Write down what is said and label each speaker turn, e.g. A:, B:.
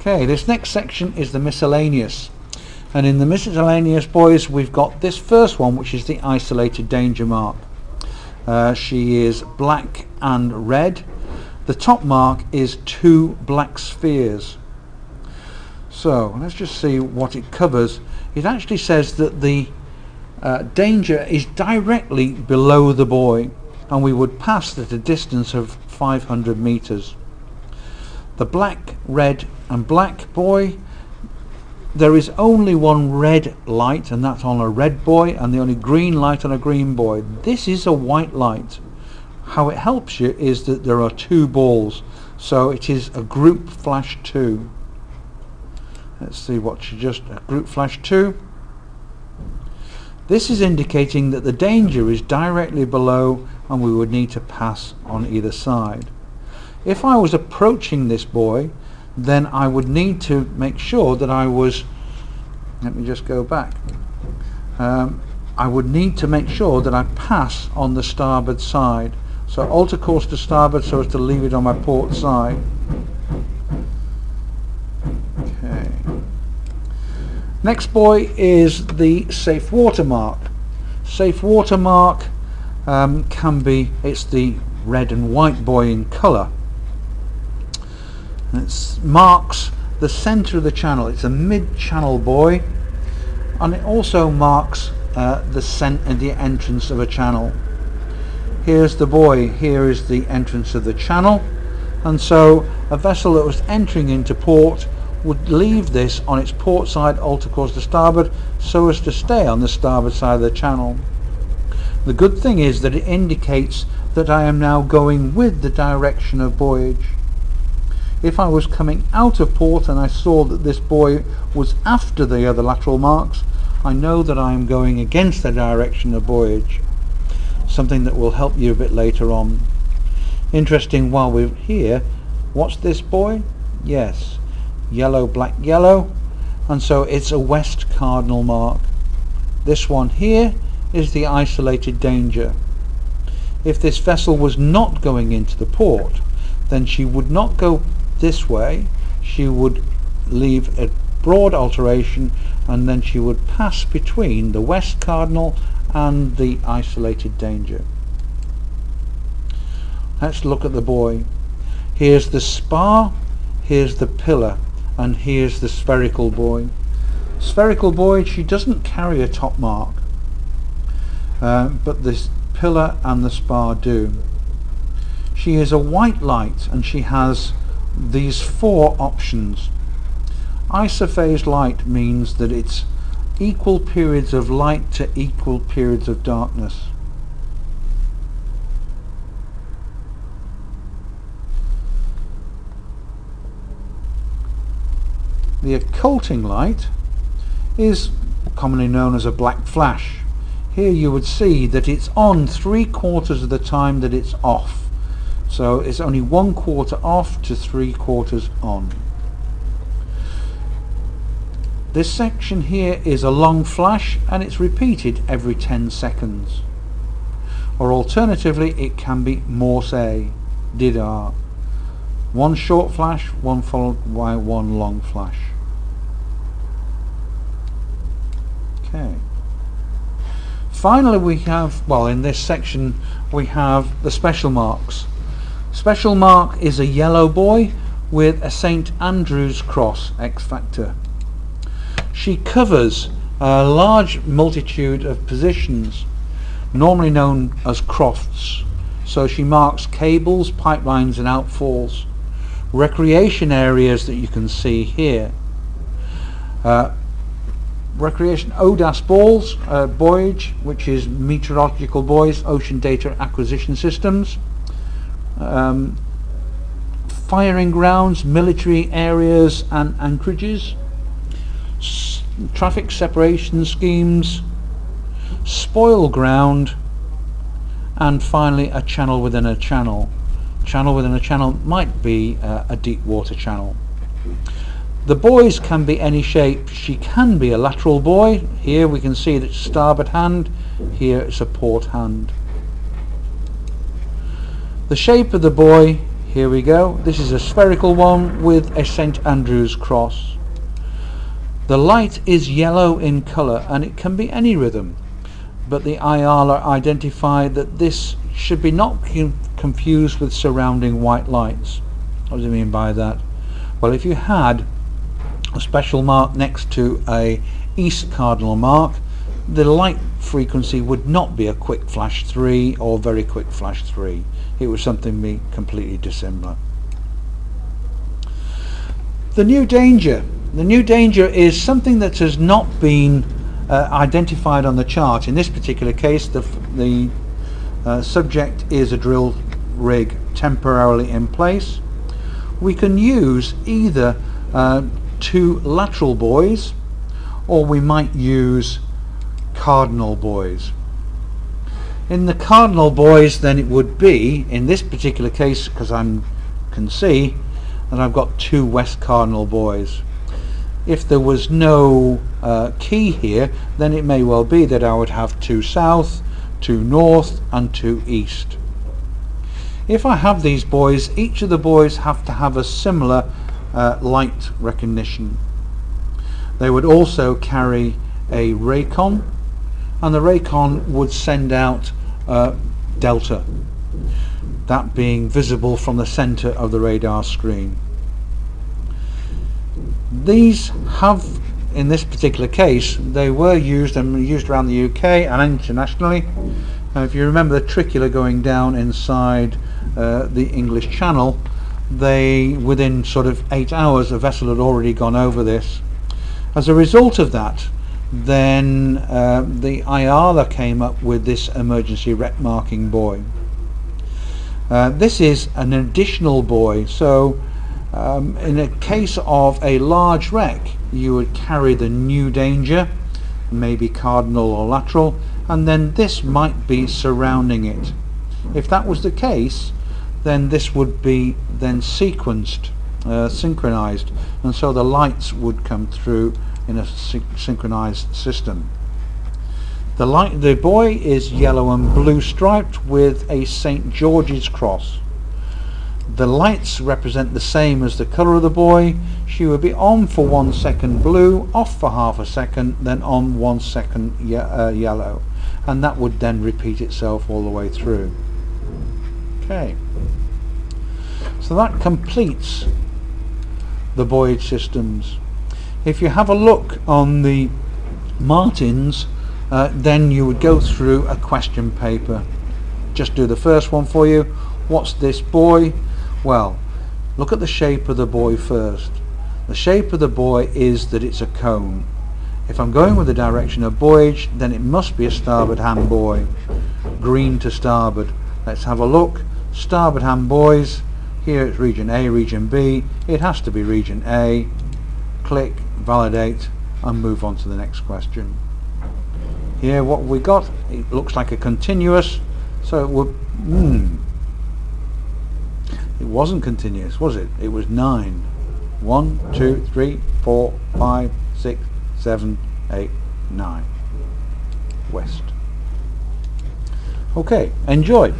A: Okay, this next section is the miscellaneous, and in the miscellaneous buoys we've got this first one, which is the isolated danger mark. She is black and red. The top mark is 2 black spheres. So let's just see what it covers. It actually says that the danger is directly below the buoy, and we would pass at a distance of 500 meters. The black, red and black buoy, there is only one red light, and that's on a red buoy, and the only green light on a green buoy. This is a white light. How it helps you is that there are 2 balls, so it is a group flash 2. Let's see what she just, a group flash 2. This is indicating that the danger is directly below and we would need to pass on either side. If I was approaching this buoy, then I would need to make sure that I was, let me just go back, I would need to make sure that I pass on the starboard side. So alter course to starboard so as to leave it on my port side. Okay. Next buoy is the safe water mark. Safe water mark can be, it's the red and white buoy in colour. It marks the centre of the channel. It's a mid-channel buoy, and it also marks the entrance of a channel. Here's the buoy, here is the entrance of the channel, and so a vessel that was entering into port would leave this on its port side, alter course to starboard, so as to stay on the starboard side of the channel. The good thing is that it indicates that I am now going with the direction of voyage. If I was coming out of port and I saw that this buoy was after the other lateral marks, I know that I am going against the direction of voyage. Something that will help you a bit later on. Interesting, while we're here, what's this buoy? Yes, yellow, black, yellow, and so it's a west cardinal mark. This one here is the isolated danger. If this vessel was not going into the port, then she would not go this way, she would leave a broad alteration, and then she would pass between the west cardinal and the isolated danger. Let's look at the buoy. Here's the spar, here's the pillar, and here's the spherical buoy. Spherical buoy, she doesn't carry a top mark, but this pillar and the spar do. She is a white light, and she has these 4 options. Isophase light means that it's equal periods of light to equal periods of darkness. The occulting light is commonly known as a black flash. Here you would see that it's on 3/4 of the time that it's off. So it's only 1/4 off to 3/4 on. This section here is a long flash, and it's repeated every 10 seconds. Or alternatively, it can be Morse, Didar. 1 short flash, 1 followed by 1 long flash. Okay. Finally we have, well, in this section we have the special marks. Special mark is a yellow buoy with a St. Andrew's cross X factor. She covers a large multitude of positions, normally known as crofts. So she marks cables, pipelines and outfalls, recreation areas that you can see here, recreation ODAS balls, buoyage, which is meteorological buoys, ocean data acquisition systems, firing grounds, military areas and anchorages, traffic separation schemes, spoil ground, and finally a channel within a channel. Channel within a channel might be a deep water channel. The buoys can be any shape. She can be a lateral buoy. Here we can see that it's starboard hand, here it's a port hand. The shape of the buoy Here we go. This is a spherical one with a St Andrew's cross. The light is yellow in colour and it can be any rhythm, but the IALA identified that this should be not confused with surrounding white lights. What does it mean by that? Well, if you had a special mark next to a east cardinal mark, the light frequency would not be a quick flash 3 or very quick flash 3. It was something be completely dissimilar. The new danger. The new danger is something that has not been identified on the chart. In this particular case, the subject is a drill rig temporarily in place. We can use either 2 lateral buoys, or we might use cardinal buoys. In the cardinal buoys, then it would be, in this particular case, because I can see that I've got 2 west cardinal buoys. If there was no key here, then it may well be that I would have 2 south, 2 north and 2 east. If I have these buoys, each of the buoys have to have a similar light recognition. They would also carry a raycon, and the raycon would send out delta, that being visible from the center of the radar screen. These have, in this particular case, they were used and used around the UK and internationally. If you remember the tricula going down inside the English Channel, within sort of 8 hours a vessel had already gone over this. As a result of that, then the IALA came up with this emergency wreck marking buoy. This is an additional buoy, so in a case of a large wreck, you would carry the new danger, maybe cardinal or lateral, and then this might be surrounding it. If that was the case, then this would be then sequenced, synchronized, and so the lights would come through in a synchronized system. The buoy is yellow and blue striped with a St George's cross. The lights represent the same as the colour of the buoy. She would be on for 1 second blue, off for half a second, then on 1 second yellow, and that would then repeat itself all the way through. Okay, so that completes the buoyage systems. If you have a look on the Martins, then you would go through a question paper. Just do the first one for you. What's this buoy? Well, look at the shape of the buoy first. The shape of the buoy is that it's a cone. If I'm going with the direction of buoyage, then it must be a starboard hand buoy. Green to starboard. Let's have a look. Starboard hand buoys. Here it's region A, region B. It has to be region A. Click, validate, and move on to the next question. Here what we got, it looks like a continuous, so it would, it wasn't continuous, was it? It was 9. 1, 2, 3, 4, 5, 6, 7, 8, 9. West. Okay, enjoy.